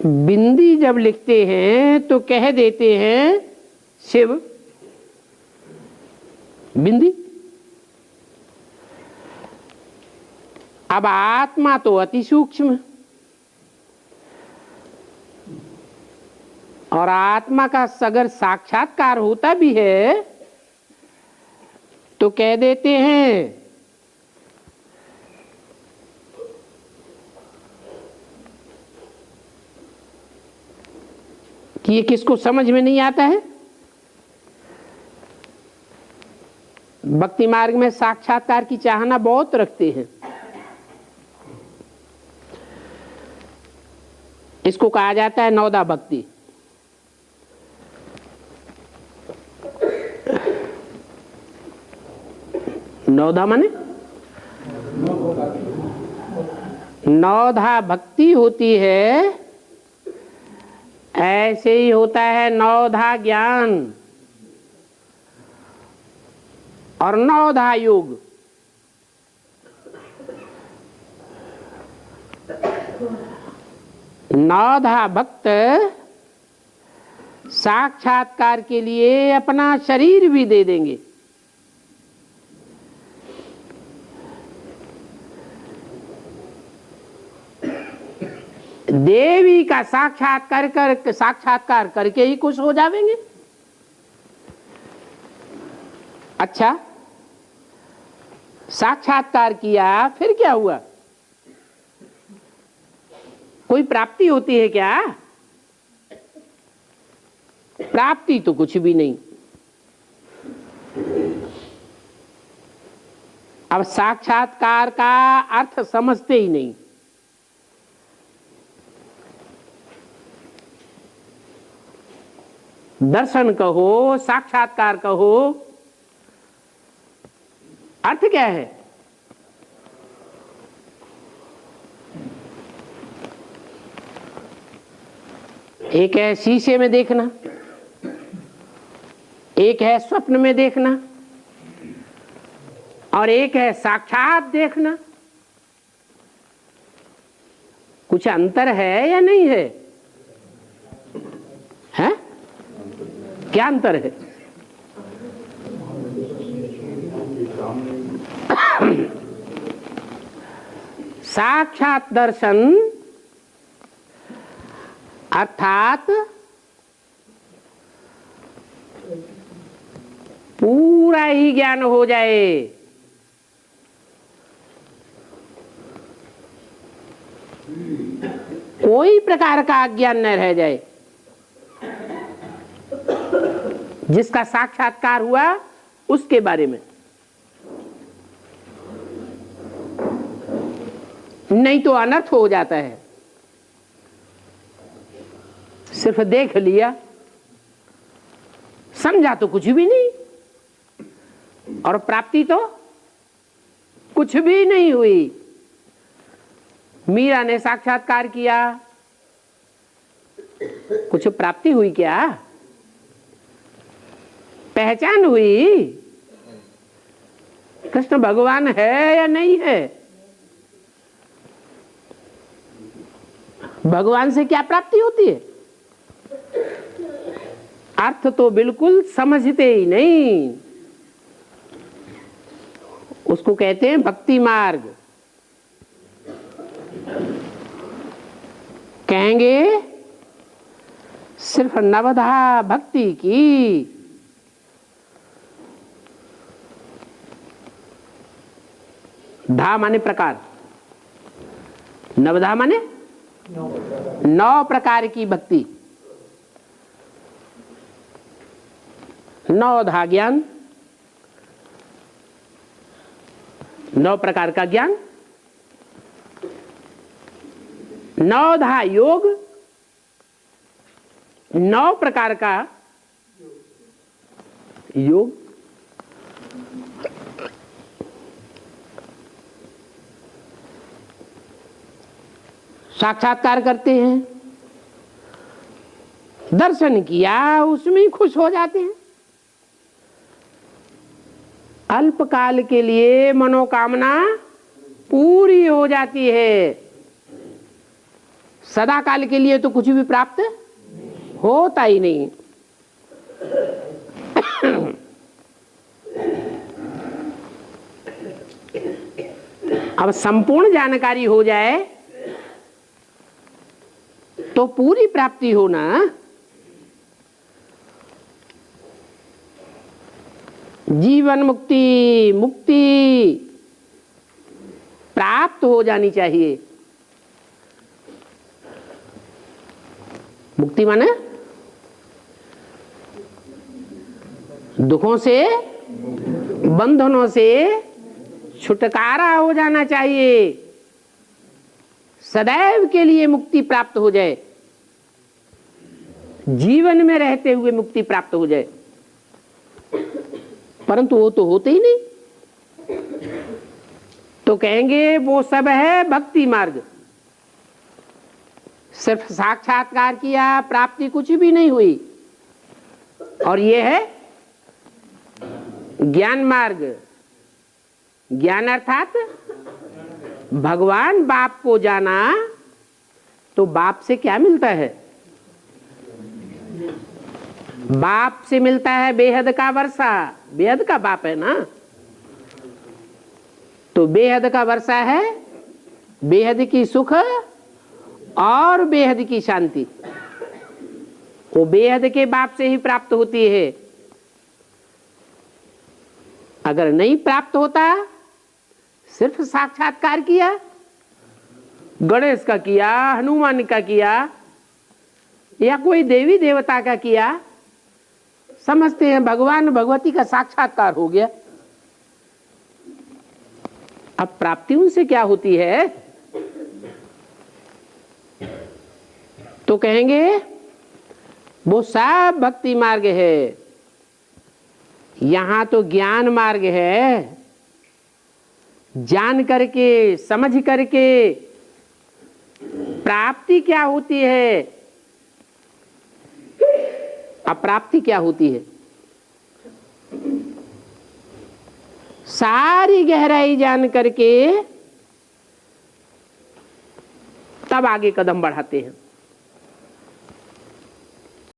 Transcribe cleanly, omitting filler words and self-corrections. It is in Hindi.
बिंदी जब लिखते हैं तो कह देते हैं शिव बिंदी। अब आत्मा तो अति सूक्ष्म और आत्मा का अगर साक्षात्कार होता भी है तो कह देते हैं कि ये किसको समझ में नहीं आता है। भक्ति मार्ग में साक्षात्कार की चाहना बहुत रखते हैं। इसको कहा जाता है नवधा भक्ति। नवधा माने नवधा भक्ति होती है, ऐसे ही होता है नवधा ज्ञान और नवधा योग। नवधा भक्त साक्षात्कार के लिए अपना शरीर भी दे देंगे। देवी का साक्षात्कार करके ही खुश हो जाएंगे। अच्छा, साक्षात्कार किया फिर क्या हुआ? कोई प्राप्ति होती है क्या? प्राप्ति तो कुछ भी नहीं। अब साक्षात्कार का अर्थ समझते ही नहीं। दर्शन कहो, साक्षात्कार कहो, अर्थ क्या है? एक है शीशे में देखना, एक है स्वप्न में देखना और एक है साक्षात देखना। कुछ अंतर है या नहीं है? हैं? क्या अंतर है? साक्षात दर्शन अर्थात पूरा ही ज्ञान हो जाए। कोई प्रकार का अज्ञान न रह जाए। जिसका साक्षात्कार हुआ उसके बारे में, नहीं तो अनर्थ हो जाता है। सिर्फ देख लिया, समझा तो कुछ भी नहीं और प्राप्ति तो कुछ भी नहीं हुई। मीरा ने साक्षात्कार किया, कुछ प्राप्ति हुई क्या? पहचान हुई कृष्ण भगवान है या नहीं है? भगवान से क्या प्राप्ति होती है? अर्थ तो बिल्कुल समझते ही नहीं। उसको कहते हैं भक्ति मार्ग। कहेंगे सिर्फ नवधा भक्ति की। धा माने प्रकार, नवधा माने 9 प्रकार की भक्ति। नवधा ज्ञान, 9 प्रकार का ज्ञान, नवधा योग, 9 प्रकार का योग। साक्षात्कार करते हैं, दर्शन किया, उसमें ही खुश हो जाते हैं। अल्पकाल के लिए मनोकामना पूरी हो जाती है। सदा काल के लिए तो कुछ भी प्राप्त होता ही नहीं। अब संपूर्ण जानकारी हो जाए तो पूरी प्राप्ति हो ना। जीवन मुक्ति, मुक्ति प्राप्त हो जानी चाहिए। मुक्ति माने दुखों से, बंधनों से छुटकारा हो जाना चाहिए। सदैव के लिए मुक्ति प्राप्त हो जाए, जीवन में रहते हुए मुक्ति प्राप्त हो जाए। परंतु वो तो होते ही नहीं। तो कहेंगे वो सब है भक्ति मार्ग, सिर्फ साक्षात्कार किया, प्राप्ति कुछ भी नहीं हुई। और ये है ज्ञान मार्ग। ज्ञान अर्थात भगवान बाप को जाना। तो बाप से क्या मिलता है? बाप से मिलता है बेहद का वर्षा। बेहद का बाप है ना, तो बेहद का वर्षा है, बेहद की सुख और बेहद की शांति। वो बेहद के बाप से ही प्राप्त होती है। अगर नहीं प्राप्त होता, सिर्फ साक्षात्कार किया, गणेश का किया, हनुमान का किया, या कोई देवी देवता का किया, समझते हैं भगवान भगवती का साक्षात्कार हो गया। अब प्राप्ति उनसे क्या होती है? तो कहेंगे वो सब भक्ति मार्ग है। यहां तो ज्ञान मार्ग है। जान करके, समझ करके प्राप्ति क्या होती है, अप्राप्ति क्या होती है, सारी गहराई जान करके तब आगे कदम बढ़ाते हैं।